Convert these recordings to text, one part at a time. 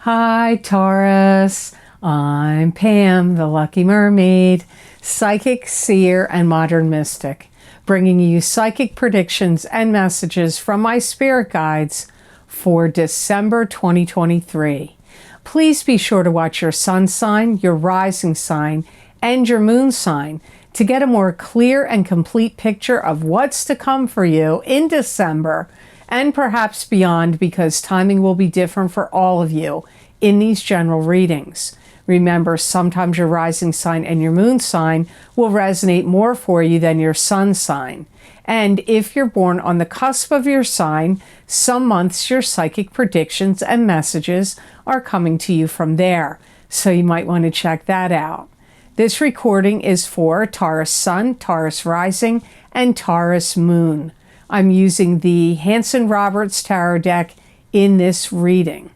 Hi, Taurus. I'm Pam, the Lucky Mermaid, psychic, seer, and modern mystic, bringing you psychic predictions and messages from my spirit guides for December 2023. Please be sure to watch your sun sign, your rising sign, and your moon sign to get a more clear and complete picture of what's to come for you in December and perhaps beyond, because timing will be different for all of you in these general readings. Remember, sometimes your rising sign and your moon sign will resonate more for you than your sun sign. And if you're born on the cusp of your sign, some months your psychic predictions and messages are coming to you from there. So you might want to check that out. This recording is for Taurus Sun, Taurus Rising, and Taurus Moon. I'm using the Hanson-Roberts Tarot deck in this reading.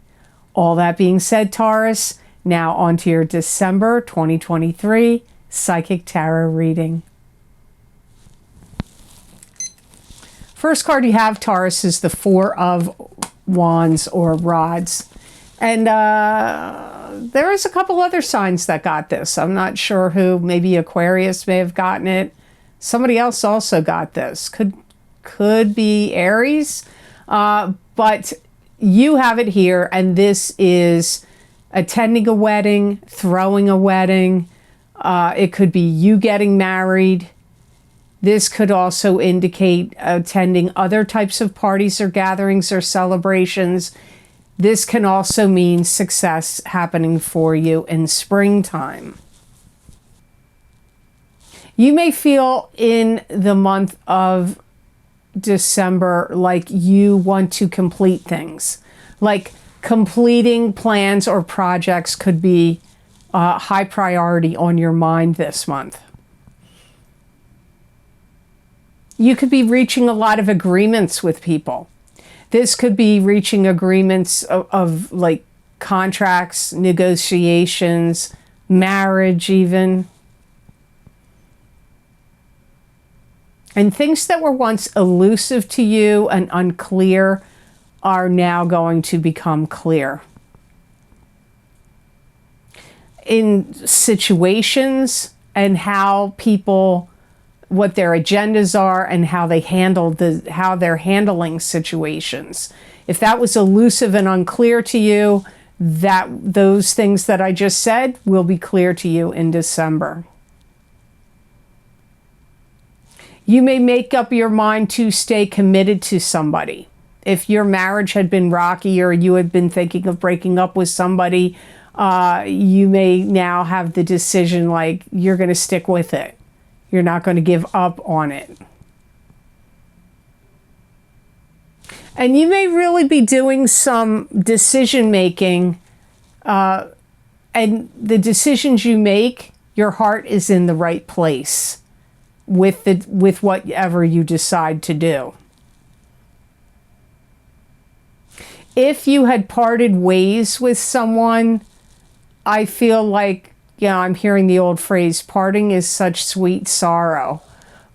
All that being said, Taurus, now on to your December 2023 Psychic Tarot reading. First card you have, Taurus, is the Four of Wands or Rods. And there is a couple other signs that got this. I'm not sure who. Maybe Aquarius may have gotten it. Somebody else also got this. Could be Aries, but you have it here, and this is attending a wedding, throwing a wedding. It could be you getting married. This could also indicate attending other types of parties or gatherings or celebrations. This can also mean success happening for you in springtime. You may feel in the month of December like you want to complete things, like completing plans or projects could be high priority on your mind this month. You could be reaching a lot of agreements with people. This could be reaching agreements of like contracts, negotiations, marriage even. And things that were once elusive to you and unclear are now going to become clear. In situations and how people, what their agendas are and how they handle how they're handling situations. If that was elusive and unclear to you, those things that I just said will be clear to you in December. You may make up your mind to stay committed to somebody. If your marriage had been rocky or you had been thinking of breaking up with somebody, you may now have the decision like you're going to stick with it. You're not going to give up on it. And you may really be doing some decision making, and the decisions you make, your heart is in the right place with whatever you decide to do. If you had parted ways with someone, I feel like, I'm hearing the old phrase, parting is such sweet sorrow.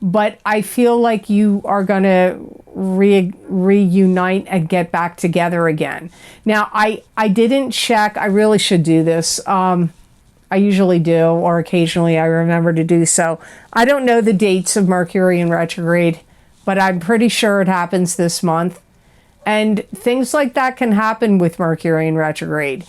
But I feel like you are going to reunite and get back together again. Now, I didn't check. I really should do this. I usually do, or occasionally I remember to do so. I don't know the dates of Mercury in retrograde, but I'm pretty sure it happens this month. And things like that can happen with Mercury in retrograde.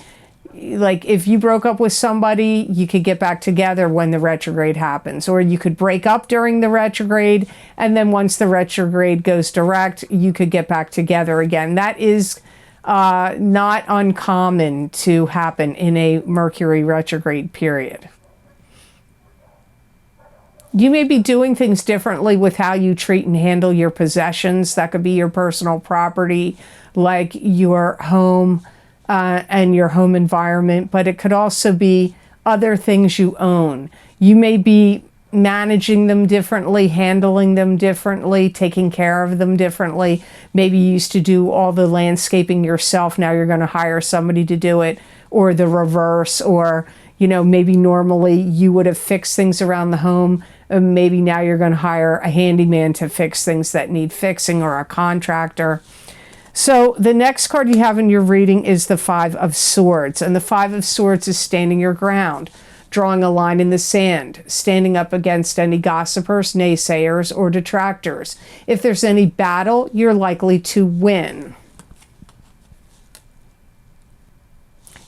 Like if you broke up with somebody, you could get back together when the retrograde happens. Or you could break up during the retrograde, and then once the retrograde goes direct, you could get back together again. That is not uncommon to happen in a Mercury retrograde period. You may be doing things differently with how you treat and handle your possessions. That could be your personal property, like your home and your home environment, but it could also be other things you own. You may be managing them differently, handling them differently, taking care of them differently. Maybe you used to do all the landscaping yourself. Now you're going to hire somebody to do it, or the reverse, or, maybe normally you would have fixed things around the home. Maybe now you're going to hire a handyman to fix things that need fixing, or a contractor. So the next card you have in your reading is the Five of Swords. And the Five of Swords is standing your ground, drawing a line in the sand, standing up against any gossipers, naysayers, or detractors. If there's any battle, you're likely to win.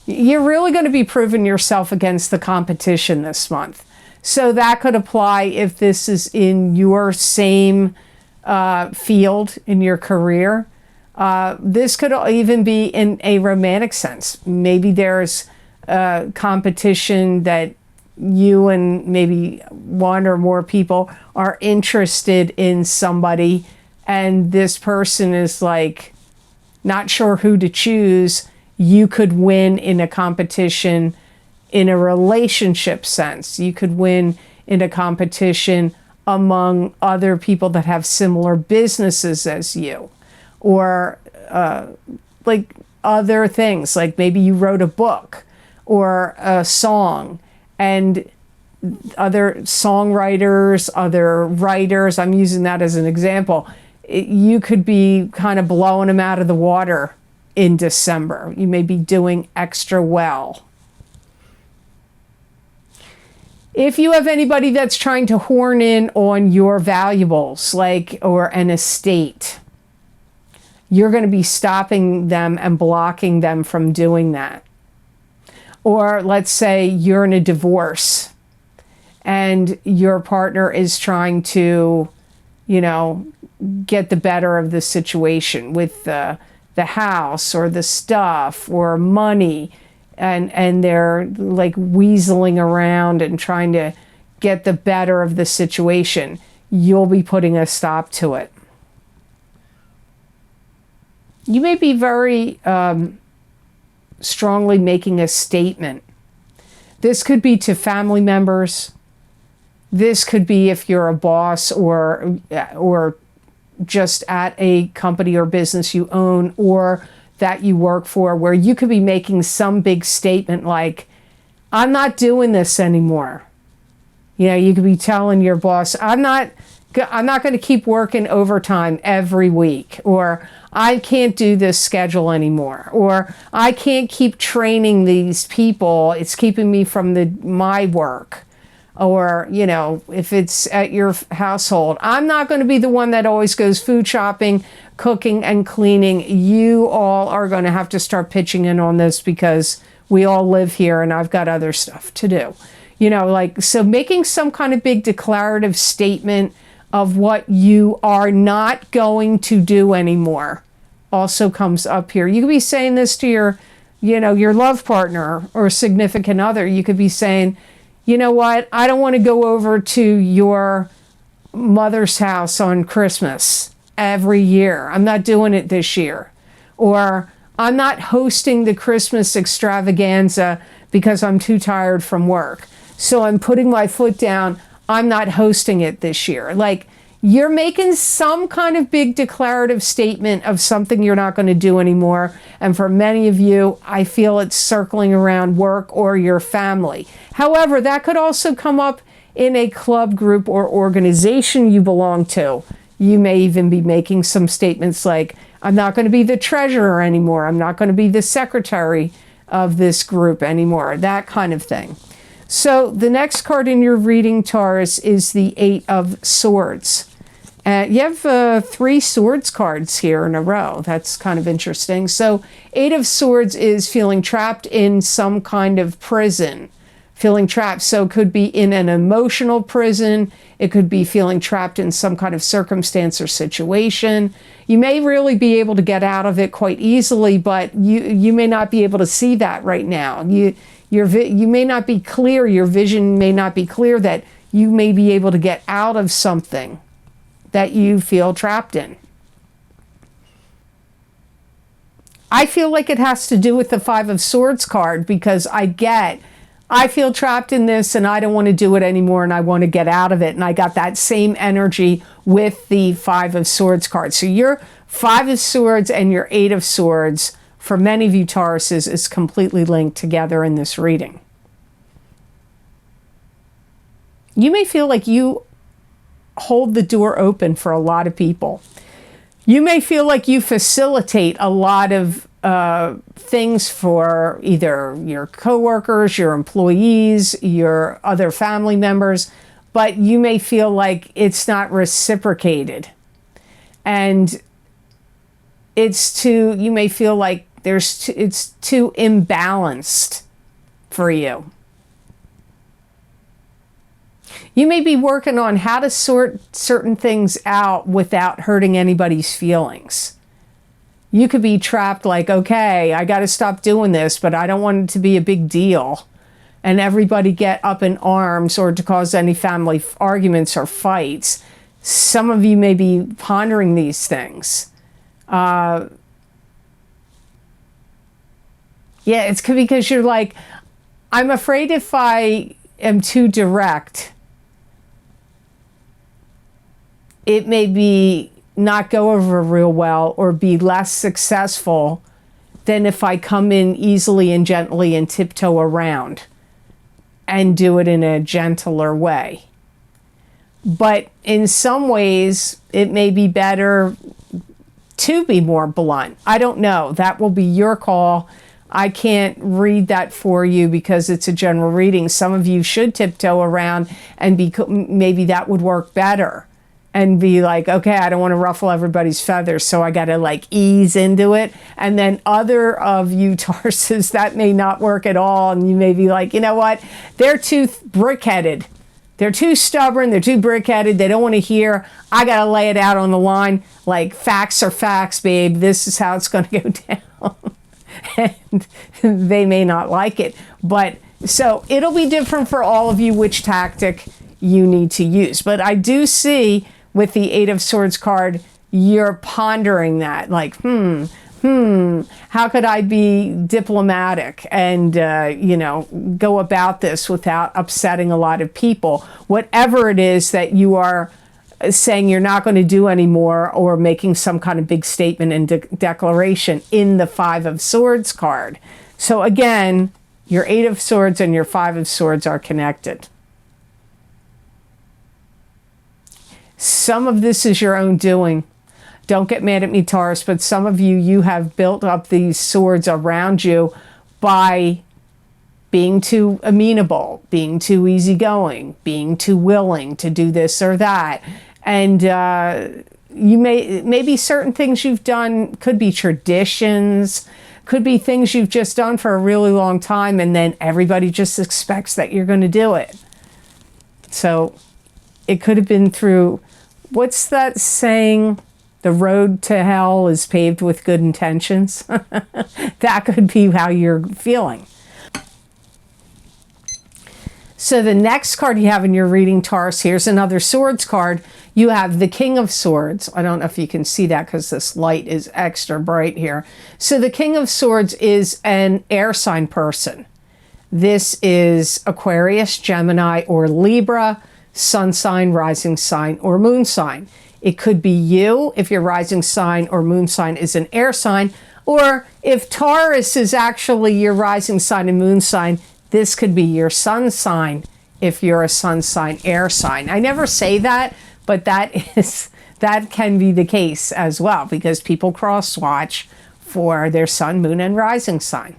You're really going to be proving yourself against the competition this month. So that could apply if this is in your same field in your career. This could even be in a romantic sense. Maybe there's a competition that you and maybe one or more people are interested in somebody, and this person is like not sure who to choose. You could win in a competition in a relationship sense. You could win in a competition among other people that have similar businesses as you, or like other things, like maybe you wrote a book or a song, and other songwriters, other writers, I'm using that as an example, you could be kind of blowing them out of the water in December. You may be doing extra well. If you have anybody that's trying to horn in on your valuables, like, or an estate, you're going to be stopping them and blocking them from doing that. Or let's say you're in a divorce and your partner is trying to, you know, get the better of the situation with the house or the stuff or money, and they're like weaseling around and trying to get the better of the situation. You'll be putting a stop to it. You may be very strongly making a statement. This could be to family members. This could be if you're a boss or just at a company or business you own or that you work for, where you could be making some big statement like, I'm not doing this anymore. You know, you could be telling your boss, I'm not going to keep working overtime every week, or I can't do this schedule anymore, or I can't keep training these people. It's keeping me from my work. Or, you know, if it's at your household, I'm not going to be the one that always goes food shopping, cooking, and cleaning. You all are going to have to start pitching in on this because we all live here and I've got other stuff to do. You know, like, so making some kind of big declarative statement of what you are not going to do anymore also comes up here. You could be saying this to your, you know, your love partner or significant other. You could be saying, you know what, I don't want to go over to your mother's house on Christmas every year. I'm not doing it this year. Or I'm not hosting the Christmas extravaganza because I'm too tired from work. So I'm putting my foot down. I'm not hosting it this year. Like, you're making some kind of big declarative statement of something you're not going to do anymore. And for many of you, I feel it's circling around work or your family. However, that could also come up in a club, group, or organization you belong to. You may even be making some statements like, I'm not going to be the treasurer anymore. I'm not going to be the secretary of this group anymore. That kind of thing. So the next card in your reading, Taurus, is the Eight of Swords. You have 3 swords cards here in a row. That's kind of interesting. So Eight of Swords is feeling trapped in some kind of prison. Feeling trapped. So it could be in an emotional prison. It could be feeling trapped in some kind of circumstance or situation. You may really be able to get out of it quite easily, but you may not be able to see that right now. You may not be clear. Your vision may not be clear that you may be able to get out of something that you feel trapped in. I feel like it has to do with the Five of Swords card, because I feel trapped in this and I don't want to do it anymore and I want to get out of it. And I got that same energy with the Five of Swords card. So your Five of Swords and your Eight of Swords, for many of you Tauruses, is completely linked together in this reading. You may feel like you hold the door open for a lot of people. You may feel like you facilitate a lot of things for either your coworkers, your employees, your other family members, but you may feel like it's not reciprocated. And you may feel like it's too imbalanced for you. You may be working on how to sort certain things out without hurting anybody's feelings. You could be trapped like, okay, I got to stop doing this, but I don't want it to be a big deal. And everybody get up in arms or to cause any family arguments or fights. Some of you may be pondering these things. Yeah, it's because you're like, I'm afraid if I am too direct, it may be not go over real well or be less successful than if I come in easily and gently and tiptoe around and do it in a gentler way. But in some ways, it may be better to be more blunt. I don't know. That will be your call. I can't read that for you because it's a general reading. Some of you should tiptoe around and maybe that would work better. And be like, okay, I don't want to ruffle everybody's feathers, so I got to like ease into it. And then other of you Tauruses, that may not work at all. And you may be like, you know what? They're too brick-headed. They're too stubborn. They're too brick-headed. They don't want to hear. I got to lay it out on the line. Like, facts are facts, babe. This is how it's going to go down. And they may not like it. But so it'll be different for all of you which tactic you need to use. But I do see with the Eight of Swords card, you're pondering that, like, how could I be diplomatic and, go about this without upsetting a lot of people? Whatever it is that you are saying you're not going to do anymore or making some kind of big statement and declaration in the Five of Swords card. So again, your Eight of Swords and your Five of Swords are connected. Some of this is your own doing. Don't get mad at me, Taurus, but some of you have built up these swords around you by being too amenable, being too easygoing, being too willing to do this or that. And maybe certain things you've done could be traditions, could be things you've just done for a really long time, and then everybody just expects that you're going to do it. So it could have been through, what's that saying? The road to hell is paved with good intentions. That could be how you're feeling. So the next card you have in your reading, Taurus, here's another swords card. You have the King of Swords. I don't know if you can see that because this light is extra bright here. So the King of Swords is an air sign person. This is Aquarius, Gemini, or Libra, sun sign, rising sign, or moon sign. It could be you if your rising sign or moon sign is an air sign, or if Taurus is actually your rising sign and moon sign, this could be your sun sign if you're a sun sign, air sign. I never say that, but that can be the case as well because people cross watch for their sun, moon, and rising sign.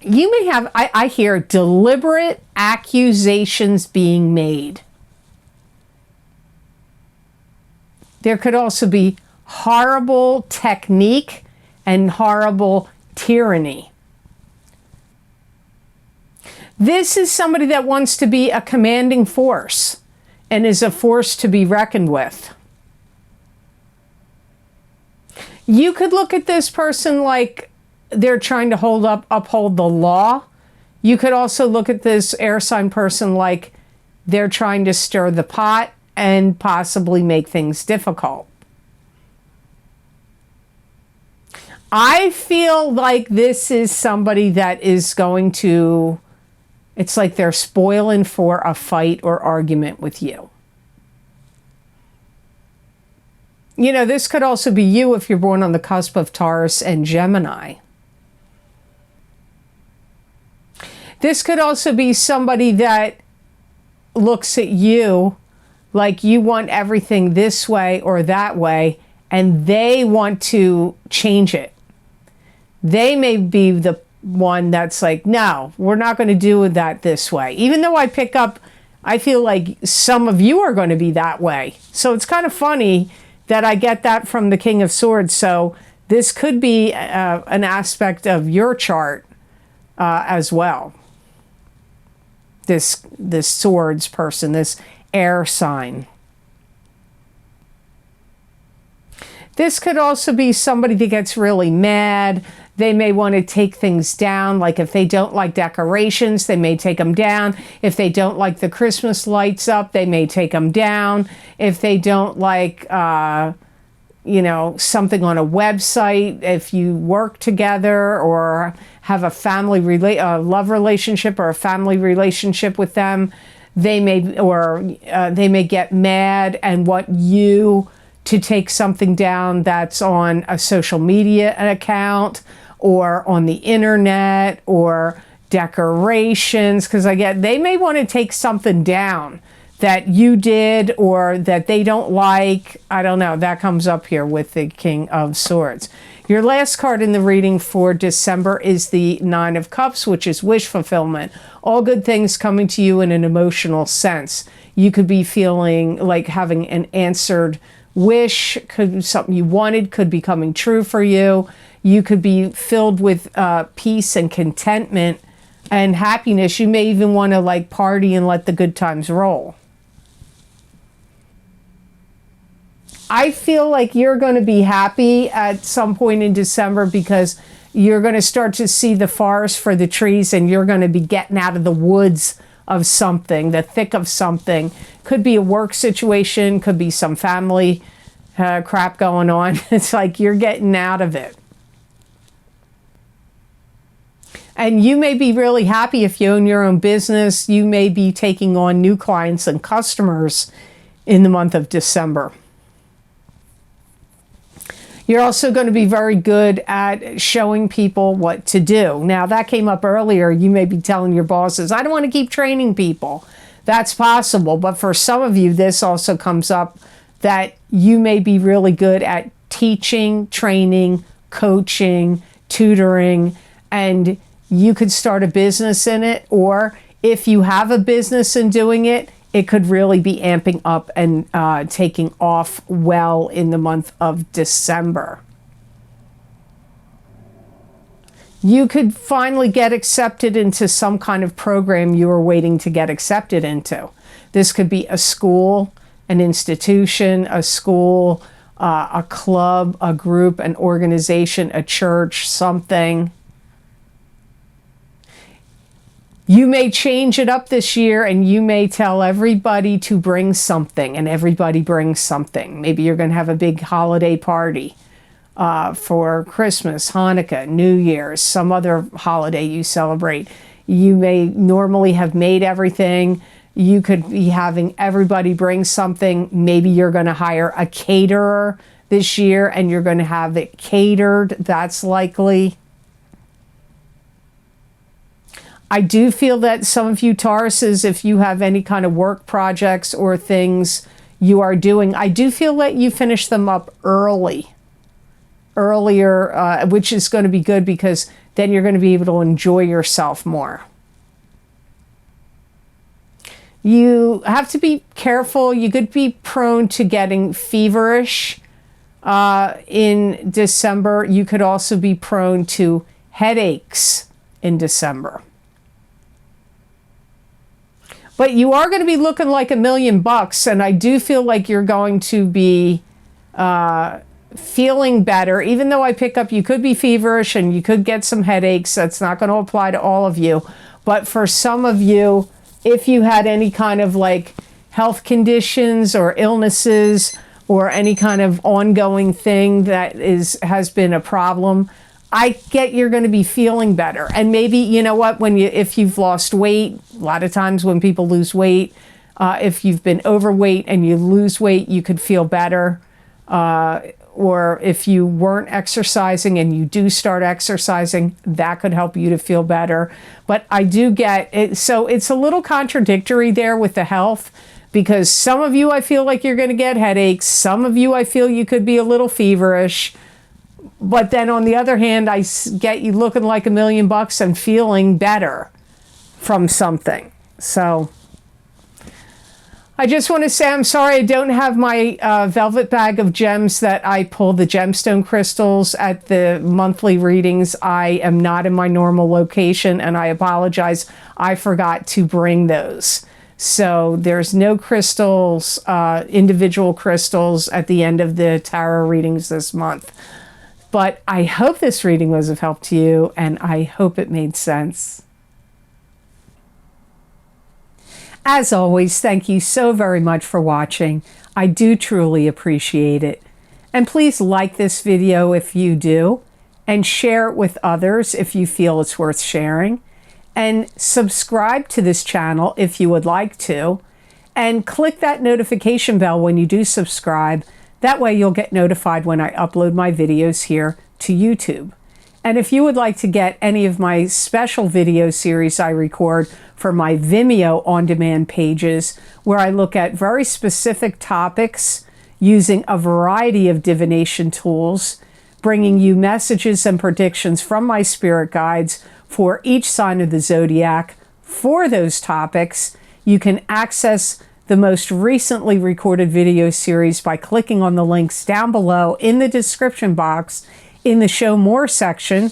You may have, I hear deliberate accusations being made. There could also be horrible technique and horrible tyranny. This is somebody that wants to be a commanding force and is a force to be reckoned with. You could look at this person like they're trying to uphold the law. You could also look at this air sign person like they're trying to stir the pot and possibly make things difficult. I feel like this is somebody that is going to, it's like they're spoiling for a fight or argument with you. You know, this could also be you if you're born on the cusp of Taurus and Gemini. This could also be somebody that looks at you like you want everything this way or that way, and they want to change it. They may be the one that's like, no, we're not going to do that this way. Even though I feel like some of you are going to be that way. So it's kind of funny that I get that from the King of Swords. So this could be an aspect of your chart as well. This swords person, this air sign. This could also be somebody that gets really mad. They may want to take things down. Like if they don't like decorations, they may take them down. If they don't like the Christmas lights up, they may take them down. If they don't like, something on a website, if you work together or have a love relationship or a family relationship with them, they may get mad and want you to take something down that's on a social media account or on the internet or decorations, because they may want to take something down that you did or that they don't like. I don't know. That comes up here with the King of Swords. Your last card in the reading for December is the Nine of Cups, which is wish fulfillment. All good things coming to you in an emotional sense. You could be feeling like having an answered wish, could be something you wanted, could be coming true for you. You could be filled with peace and contentment and happiness. You may even want to like party and let the good times roll. I feel like you're going to be happy at some point in December because you're going to start to see the forest for the trees and you're going to be getting out of the woods of something, the thick of something. Could be a work situation, could be some family crap going on. It's like you're getting out of it. And you may be really happy if you own your own business. You may be taking on new clients and customers in the month of December. You're also going to be very good at showing people what to do. Now, that came up earlier. You may be telling your bosses, I don't want to keep training people. That's possible. But for some of you, this also comes up that you may be really good at teaching, training, coaching, tutoring, and you could start a business in it. Or if you have a business in doing it, it could really be amping up and taking off well in the month of December. You could finally get accepted into some kind of program you were waiting to get accepted into. This could be a school, an institution, a school, a club, a group, an organization, a church, something. You may change it up this year and you may tell everybody to bring something and everybody brings something. Maybe you're going to have a big holiday party for Christmas, Hanukkah, New Year's, some other holiday you celebrate. You may normally have made everything. You could be having everybody bring something. Maybe you're going to hire a caterer this year and you're going to have it catered. That's likely. I do feel that some of you Tauruses, if you have any kind of work projects or things you are doing, I do feel that you finish them up earlier, which is going to be good because then you're going to be able to enjoy yourself more. You have to be careful. You could be prone to getting feverish in December. You could also be prone to headaches in December. But you are going to be looking like $1,000,000, and I do feel like you're going to be feeling better. Even though I pick up you could be feverish and you could get some headaches. That's not going to apply to all of you. But for some of you, if you had any kind of like health conditions or illnesses or any kind of ongoing thing that has been a problem, I get you're going to be feeling better. And maybe, you know what, if you've lost weight, a lot of times when people lose weight, if you've been overweight and you lose weight, you could feel better. Or if you weren't exercising and you do start exercising, that could help you to feel better. But I do get it. So it's a little contradictory there with the health, because some of you I feel like you're going to get headaches. Some of you I feel you could be a little feverish. But then on the other hand, I get you looking like $1,000,000 and feeling better from something. So I just want to say I'm sorry I don't have my velvet bag of gems that I pull the gemstone crystals at the monthly readings. I am not in my normal location, and I apologize. I forgot to bring those. So there's no crystals, individual crystals at the end of the tarot readings this month. But I hope this reading was of help to you, and I hope it made sense. As always, thank you so very much for watching. I do truly appreciate it. And please like this video if you do, and share it with others if you feel it's worth sharing. And subscribe to this channel if you would like to. And click that notification bell when you do subscribe. That way you'll get notified when I upload my videos here to YouTube. And if you would like to get any of my special video series I record for my Vimeo on-demand pages, where I look at very specific topics using a variety of divination tools, bringing you messages and predictions from my spirit guides for each sign of the zodiac for those topics, you can access the most recently recorded video series by clicking on the links down below in the description box in the Show More section.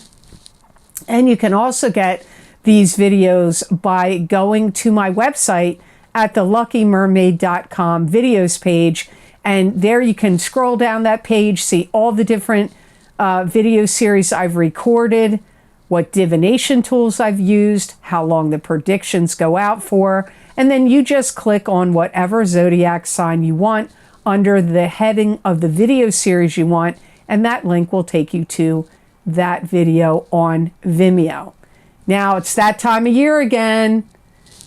And you can also get these videos by going to my website at the luckymermaid.com videos page. And there you can scroll down that page, see all the different video series I've recorded, what divination tools I've used, how long the predictions go out for, and then you just click on whatever zodiac sign you want under the heading of the video series you want, and that link will take you to that video on Vimeo. Now it's that time of year again.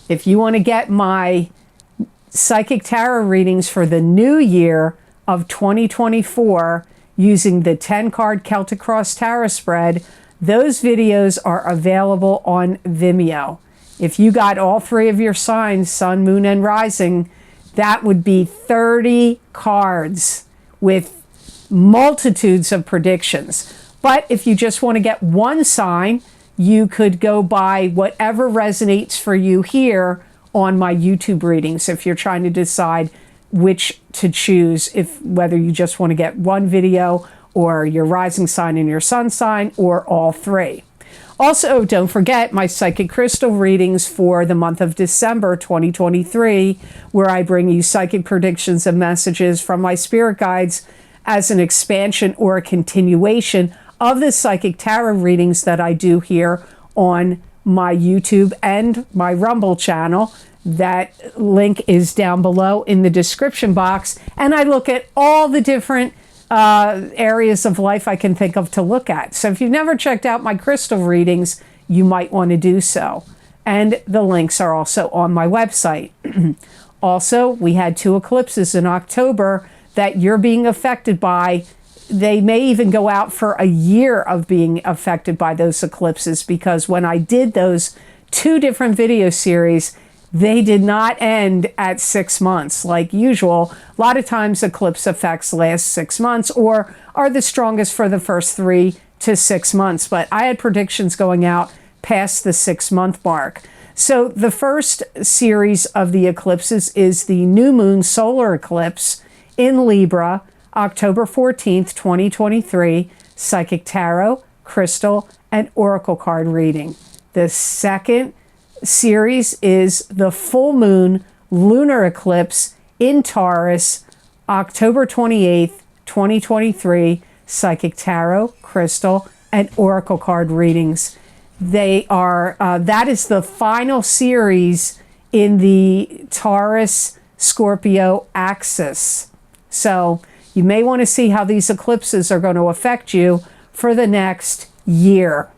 If you want to get my psychic tarot readings for the new year of 2024 using the 10-card Celtic Cross Tarot spread, those videos are available on Vimeo. If you got all three of your signs, sun, moon, and rising, that would be 30 cards with multitudes of predictions. But if you just want to get one sign, you could go by whatever resonates for you here on my YouTube readings if you're trying to decide which to choose, whether you just want to get one video or your rising sign and your sun sign, or all three. Also, don't forget my psychic crystal readings for the month of December 2023, where I bring you psychic predictions and messages from my spirit guides as an expansion or a continuation of the psychic tarot readings that I do here on my YouTube and my Rumble channel. That link is down below in the description box. And I look at all the different areas of life I can think of to look at. So if you've never checked out my crystal readings, you might want to do so. And the links are also on my website. Also, we had 2 eclipses in October that you're being affected by. They may even go out for a year of being affected by those eclipses, because when I did those 2 different video series, they did not end at 6 months like usual. A lot of times eclipse effects last 6 months or are the strongest for the first 3 to 6 months. But I had predictions going out past the 6-month mark. So the first series of the eclipses is the new moon solar eclipse in Libra, October 14th, 2023, psychic tarot, crystal, and oracle card reading. The second series is the full moon lunar eclipse in Taurus, October 28th, 2023, psychic tarot, crystal, and oracle card readings. They are, that is the final series in the Taurus Scorpio axis. So you may want to see how these eclipses are going to affect you for the next year.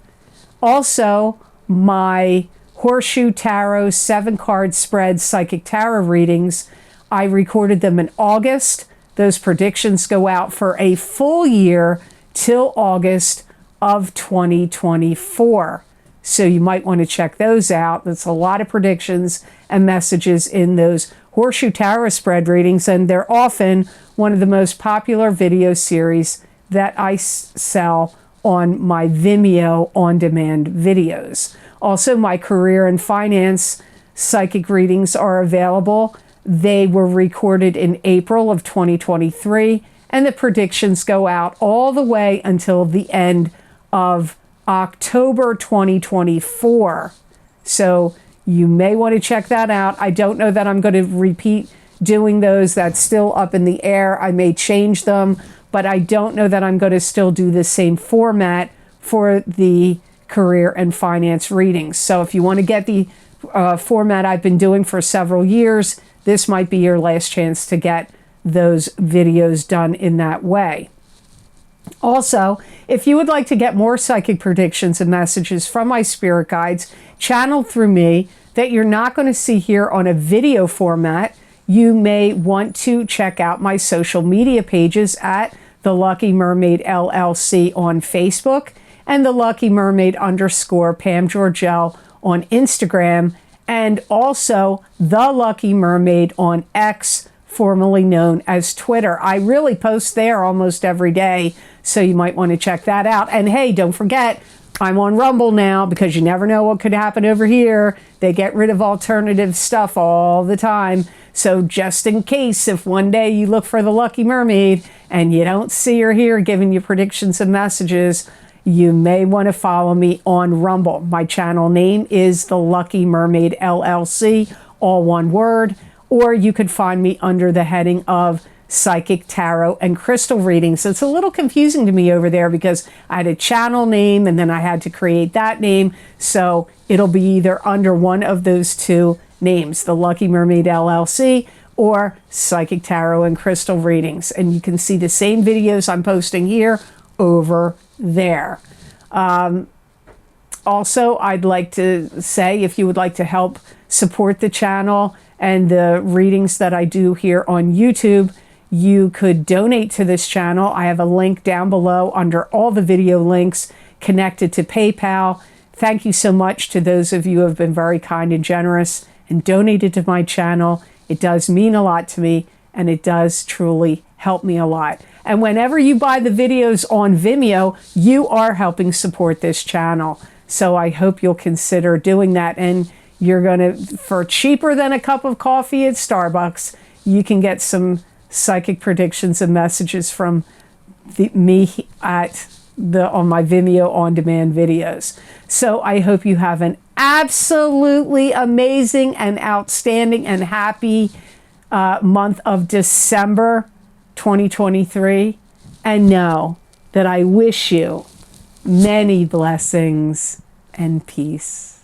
Also, my Horseshoe Tarot 7-card spread psychic tarot readings, I recorded them in August. Those predictions go out for a full year till August of 2024. So you might want to check those out. That's a lot of predictions and messages in those Horseshoe Tarot spread readings, and they're often one of the most popular video series that I sell on my Vimeo on-demand videos. Also, my career and finance psychic readings are available. They were recorded in April of 2023, and the predictions go out all the way until the end of October 2024. So you may want to check that out. I don't know that I'm going to repeat doing those. That's still up in the air. I may change them, but I don't know that I'm going to still do the same format for the career and finance readings. So if you want to get the format I've been doing for several years, this might be your last chance to get those videos done in that way. Also, if you would like to get more psychic predictions and messages from my spirit guides channeled through me that you're not going to see here on a video format, you may want to check out my social media pages at the Lucky Mermaid LLC on Facebook and the Lucky Mermaid _ Pam Georgel on Instagram, and also the Lucky Mermaid on X, formerly known as Twitter. I really post there almost every day, so you might want to check that out. And hey, don't forget, I'm on Rumble now, because you never know what could happen over here. They get rid of alternative stuff all the time. So just in case, if one day you look for the Lucky Mermaid and you don't see her here giving you predictions and messages, you may want to follow me on Rumble. My channel name is the Lucky Mermaid LLC, all one word, or you could find me under the heading of Psychic Tarot and Crystal Readings. It's a little confusing to me over there because I had a channel name and then I had to create that name. So it'll be either under one of those two names, the Lucky Mermaid LLC or Psychic Tarot and Crystal Readings. And you can see the same videos I'm posting here over there. Also, I'd like to say, if you would like to help support the channel and the readings that I do here on YouTube, you could donate to this channel. I have a link down below under all the video links connected to PayPal. Thank you so much to those of you who have been very kind and generous and donated to my channel. It does mean a lot to me, and it does truly help me a lot. And whenever you buy the videos on Vimeo, you are helping support this channel. So I hope you'll consider doing that. And you're going to, for cheaper than a cup of coffee at Starbucks, you can get some psychic predictions and messages from me on my Vimeo on-demand videos. So I hope you have an absolutely amazing and outstanding and happy month of December 2023, and know that I wish you many blessings and peace.